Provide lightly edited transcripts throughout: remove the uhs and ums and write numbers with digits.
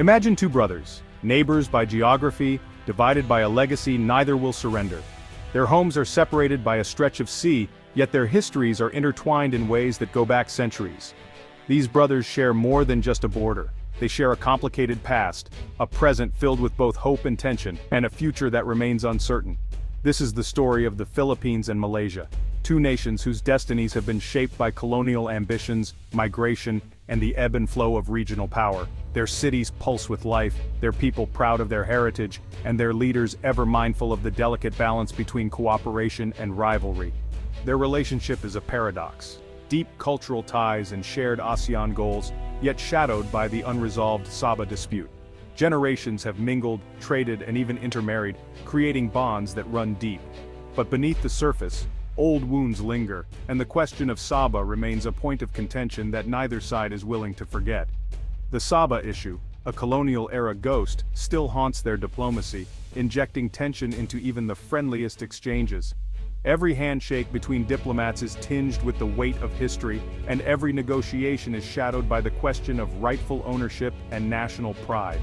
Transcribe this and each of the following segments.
Imagine two brothers, neighbors by geography, divided by a legacy neither will surrender. Their homes are separated by a stretch of sea, yet their histories are intertwined in ways that go back centuries. These brothers share more than just a border. They share a complicated past, a present filled with both hope and tension, and a future that remains uncertain. This is the story of the Philippines and Malaysia, two nations whose destinies have been shaped by colonial ambitions, migration, and the ebb and flow of regional power. Their cities pulse with life, their people proud of their heritage, and their leaders ever mindful of the delicate balance between cooperation and rivalry. Their relationship is a paradox. Deep cultural ties and shared ASEAN goals, yet shadowed by the unresolved Sabah dispute. Generations have mingled, traded, and even intermarried, creating bonds that run deep. But beneath the surface, old wounds linger, and the question of Sabah remains a point of contention that neither side is willing to forget. The Sabah issue, a colonial-era ghost, still haunts their diplomacy, injecting tension into even the friendliest exchanges. Every handshake between diplomats is tinged with the weight of history, and every negotiation is shadowed by the question of rightful ownership and national pride.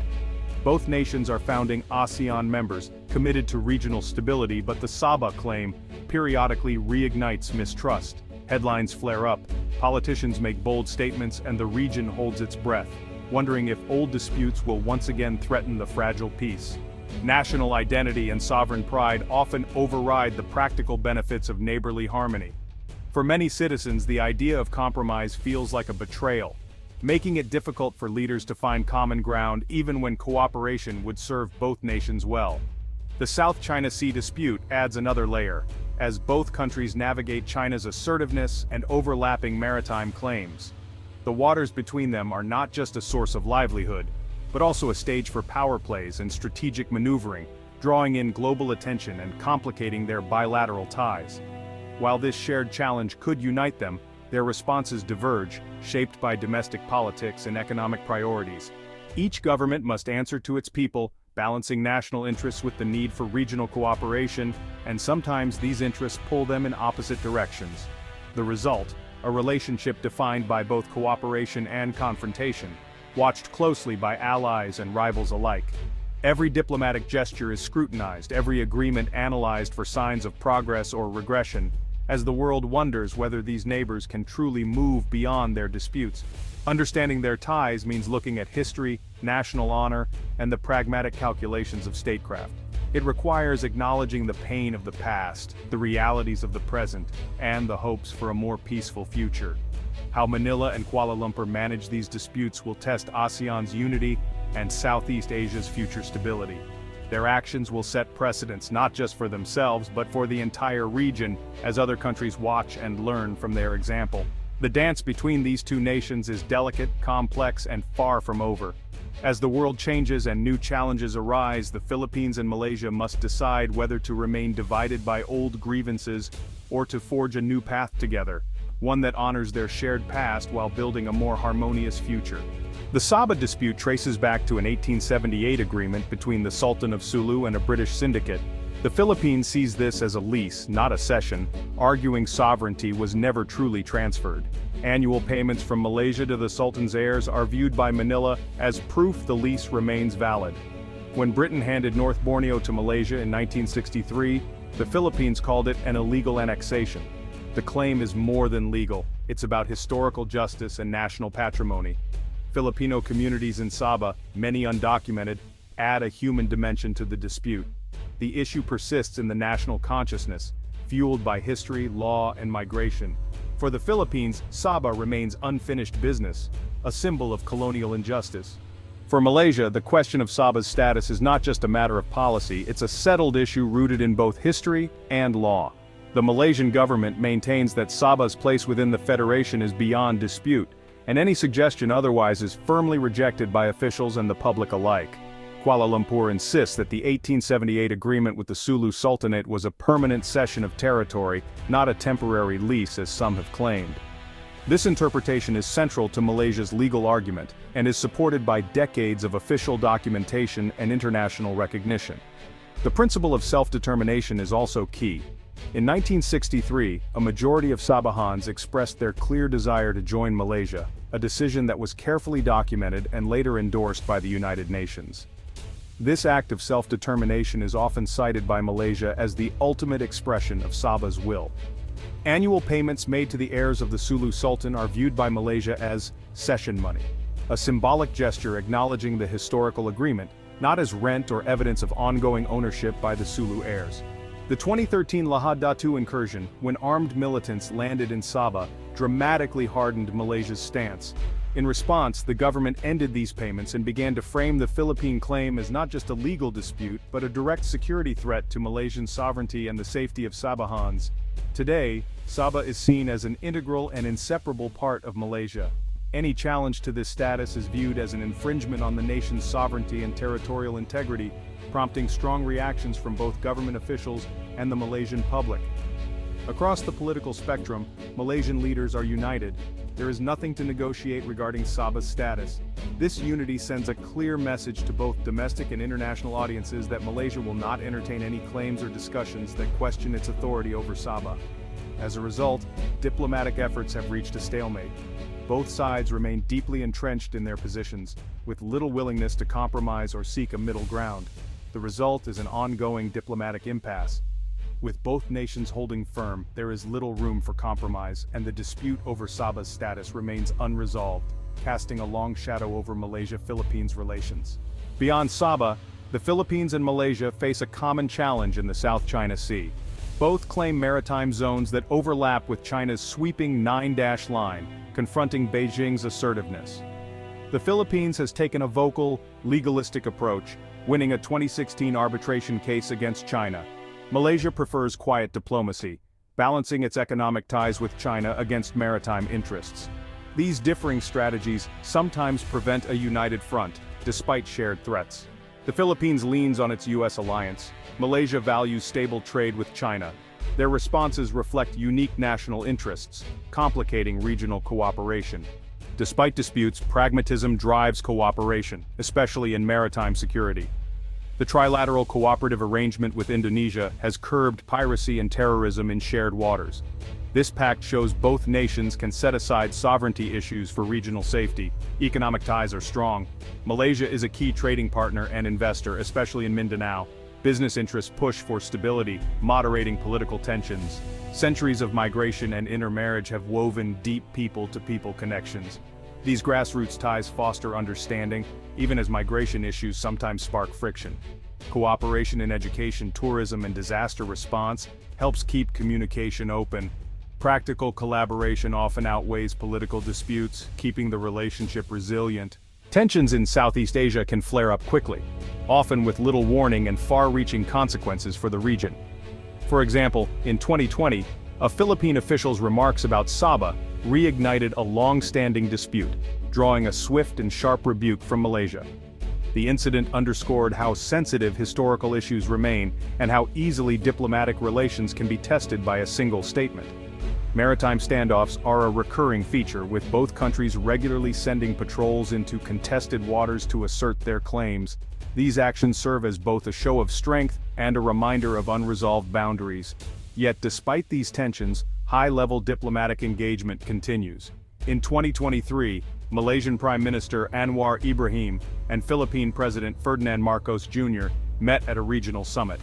Both nations are founding ASEAN members, committed to regional stability, but the Sabah claim periodically reignites mistrust. Headlines flare up, politicians make bold statements, and the region holds its breath, wondering if old disputes will once again threaten the fragile peace. National identity and sovereign pride often override the practical benefits of neighborly harmony. For many citizens, the idea of compromise feels like a betrayal, making it difficult for leaders to find common ground even when cooperation would serve both nations well. The South China Sea dispute adds another layer, as both countries navigate China's assertiveness and overlapping maritime claims. The waters between them are not just a source of livelihood, but also a stage for power plays and strategic maneuvering, drawing in global attention and complicating their bilateral ties. While this shared challenge could unite them, their responses diverge, shaped by domestic politics and economic priorities. Each government must answer to its people, balancing national interests with the need for regional cooperation, and sometimes these interests pull them in opposite directions. The result, a relationship defined by both cooperation and confrontation, watched closely by allies and rivals alike. Every diplomatic gesture is scrutinized, every agreement analyzed for signs of progress or regression, as the world wonders whether these neighbors can truly move beyond their disputes. Understanding their ties means looking at history, national honor, and the pragmatic calculations of statecraft. It requires acknowledging the pain of the past, the realities of the present, and the hopes for a more peaceful future. How Manila and Kuala Lumpur manage these disputes will test ASEAN's unity and Southeast Asia's future stability. Their actions will set precedents not just for themselves but for the entire region, as other countries watch and learn from their example. The dance between these two nations is delicate, complex, and far from over. As the world changes and new challenges arise, the Philippines and Malaysia must decide whether to remain divided by old grievances or to forge a new path together, one that honors their shared past while building a more harmonious future. The Sabah dispute traces back to an 1878 agreement between the Sultan of Sulu and a British syndicate. The Philippines sees this as a lease, not a cession, arguing sovereignty was never truly transferred. Annual payments from Malaysia to the Sultan's heirs are viewed by Manila as proof the lease remains valid. When Britain handed North Borneo to Malaysia in 1963, the Philippines called it an illegal annexation. The claim is more than legal, it's about historical justice and national patrimony. Filipino communities in Sabah, many undocumented, add a human dimension to the dispute. The issue persists in the national consciousness, fueled by history, law, and migration. For the Philippines, Sabah remains unfinished business, a symbol of colonial injustice. For Malaysia, the question of Sabah's status is not just a matter of policy, it's a settled issue rooted in both history and law. The Malaysian government maintains that Sabah's place within the federation is beyond dispute, and any suggestion otherwise is firmly rejected by officials and the public alike. Kuala Lumpur insists that the 1878 agreement with the Sulu Sultanate was a permanent cession of territory, not a temporary lease as some have claimed. This interpretation is central to Malaysia's legal argument, and is supported by decades of official documentation and international recognition. The principle of self-determination is also key. In 1963, a majority of Sabahans expressed their clear desire to join Malaysia, a decision that was carefully documented and later endorsed by the United Nations. This act of self-determination is often cited by Malaysia as the ultimate expression of Sabah's will. Annual payments made to the heirs of the Sulu Sultan are viewed by Malaysia as cession money, a symbolic gesture acknowledging the historical agreement, not as rent or evidence of ongoing ownership by the Sulu heirs. The 2013 Lahad Datu incursion, when armed militants landed in Sabah, dramatically hardened Malaysia's stance. In response, the government ended these payments and began to frame the Philippine claim as not just a legal dispute, but a direct security threat to Malaysian sovereignty and the safety of Sabahans. Today, Sabah is seen as an integral and inseparable part of Malaysia. Any challenge to this status is viewed as an infringement on the nation's sovereignty and territorial integrity, prompting strong reactions from both government officials and the Malaysian public. Across the political spectrum, Malaysian leaders are united. There is nothing to negotiate regarding Sabah's status. This unity sends a clear message to both domestic and international audiences that Malaysia will not entertain any claims or discussions that question its authority over Sabah. As a result, diplomatic efforts have reached a stalemate. Both sides remain deeply entrenched in their positions, with little willingness to compromise or seek a middle ground. The result is an ongoing diplomatic impasse. With both nations holding firm, there is little room for compromise, and the dispute over Sabah's status remains unresolved, casting a long shadow over Malaysia-Philippines relations. Beyond Sabah, the Philippines and Malaysia face a common challenge in the South China Sea. Both claim maritime zones that overlap with China's sweeping nine-dash line, confronting Beijing's assertiveness. The Philippines has taken a vocal, legalistic approach, winning a 2016 arbitration case against China. Malaysia prefers quiet diplomacy, balancing its economic ties with China against maritime interests. These differing strategies sometimes prevent a united front, despite shared threats. The Philippines leans on its U.S. alliance. Malaysia values stable trade with China. Their responses reflect unique national interests, complicating regional cooperation. Despite disputes, pragmatism drives cooperation, especially in maritime security. The trilateral cooperative arrangement with Indonesia has curbed piracy and terrorism in shared waters. This pact shows both nations can set aside sovereignty issues for regional safety. Economic ties are strong. Malaysia is a key trading partner and investor, especially in Mindanao. Business interests push for stability, moderating political tensions. Centuries of migration and intermarriage have woven deep people-to-people connections. These grassroots ties foster understanding, even as migration issues sometimes spark friction. Cooperation in education, tourism, and disaster response helps keep communication open. Practical collaboration often outweighs political disputes, keeping the relationship resilient. Tensions in Southeast Asia can flare up quickly, often with little warning and far-reaching consequences for the region. For example, in 2020, a Philippine official's remarks about Sabah reignited a long-standing dispute, drawing a swift and sharp rebuke from Malaysia. The incident underscored how sensitive historical issues remain and how easily diplomatic relations can be tested by a single statement. Maritime standoffs are a recurring feature, with both countries regularly sending patrols into contested waters to assert their claims. These actions serve as both a show of strength and a reminder of unresolved boundaries. Yet despite these tensions, high-level diplomatic engagement continues. In 2023, Malaysian Prime Minister Anwar Ibrahim and Philippine President Ferdinand Marcos Jr. met at a regional summit.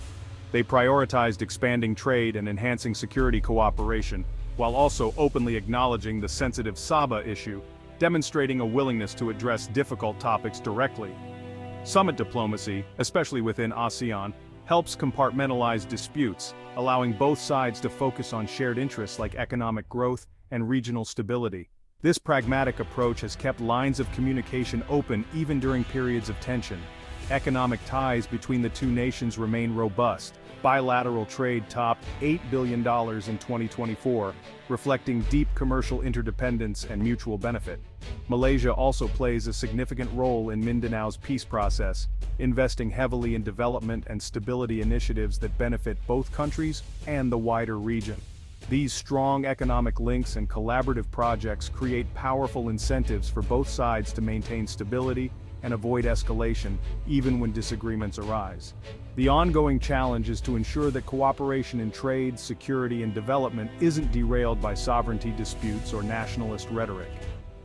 They prioritized expanding trade and enhancing security cooperation, while also openly acknowledging the sensitive Sabah issue, demonstrating a willingness to address difficult topics directly. Summit diplomacy, especially within ASEAN, helps compartmentalize disputes, allowing both sides to focus on shared interests like economic growth and regional stability. This pragmatic approach has kept lines of communication open even during periods of tension. Economic ties between the two nations remain robust. Bilateral trade topped $8 billion in 2024, reflecting deep commercial interdependence and mutual benefit. Malaysia also plays a significant role in Mindanao's peace process, investing heavily in development and stability initiatives that benefit both countries and the wider region. These strong economic links and collaborative projects create powerful incentives for both sides to maintain stability and avoid escalation, even when disagreements arise. The ongoing challenge is to ensure that cooperation in trade, security, and development isn't derailed by sovereignty disputes or nationalist rhetoric.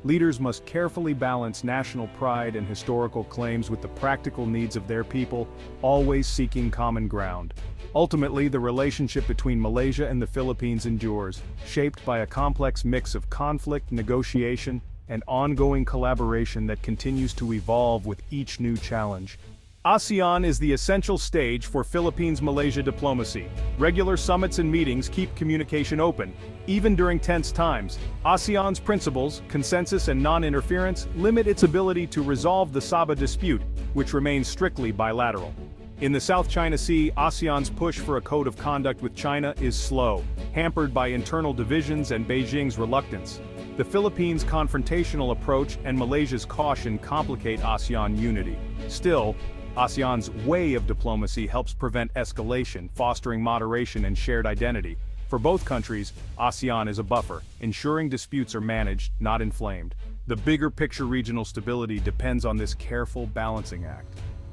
Leaders must carefully balance national pride and historical claims with the practical needs of their people, always seeking common ground. Ultimately, the relationship between Malaysia and the Philippines endures, shaped by a complex mix of conflict, negotiation, and ongoing collaboration that continues to evolve with each new challenge. ASEAN is the essential stage for Philippines-Malaysia diplomacy. Regular summits and meetings keep communication open. Even during tense times, ASEAN's principles, consensus and non-interference, limit its ability to resolve the Sabah dispute, which remains strictly bilateral. In the South China Sea, ASEAN's push for a code of conduct with China is slow, hampered by internal divisions and Beijing's reluctance. The Philippines' confrontational approach and Malaysia's caution complicate ASEAN unity. Still, ASEAN's way of diplomacy helps prevent escalation, fostering moderation and shared identity. For both countries, ASEAN is a buffer, ensuring disputes are managed, not inflamed. The bigger picture regional stability depends on this careful balancing act.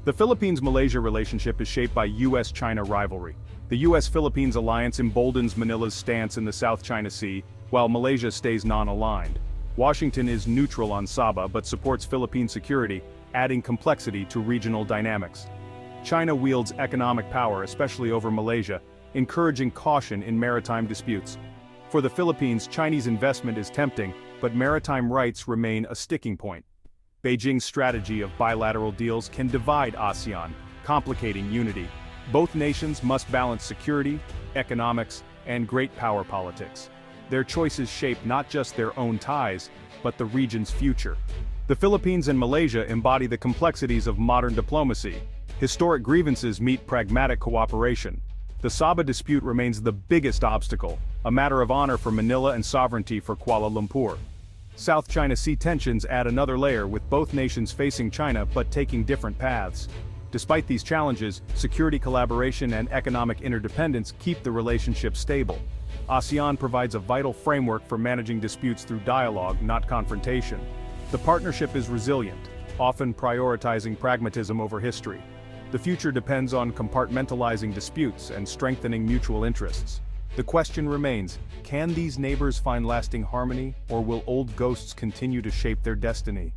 The Philippines-Malaysia relationship is shaped by U.S.-China rivalry. The U.S.-Philippines alliance emboldens Manila's stance in the South China Sea, while Malaysia stays non-aligned. Washington is neutral on Sabah but supports Philippine security, adding complexity to regional dynamics. China wields economic power, especially over Malaysia, encouraging caution in maritime disputes. For the Philippines, Chinese investment is tempting, but maritime rights remain a sticking point. Beijing's strategy of bilateral deals can divide ASEAN, complicating unity. Both nations must balance security, economics, and great power politics. Their choices shape not just their own ties, but the region's future. The Philippines and Malaysia embody the complexities of modern diplomacy. Historic grievances meet pragmatic cooperation. The Sabah dispute remains the biggest obstacle, a matter of honor for Manila and sovereignty for Kuala Lumpur. South China Sea tensions add another layer, with both nations facing China but taking different paths. Despite these challenges, security collaboration and economic interdependence keep the relationship stable. ASEAN provides a vital framework for managing disputes through dialogue, not confrontation. The partnership is resilient, often prioritizing pragmatism over history. The future depends on compartmentalizing disputes and strengthening mutual interests. The question remains, can these neighbors find lasting harmony, or will old ghosts continue to shape their destiny?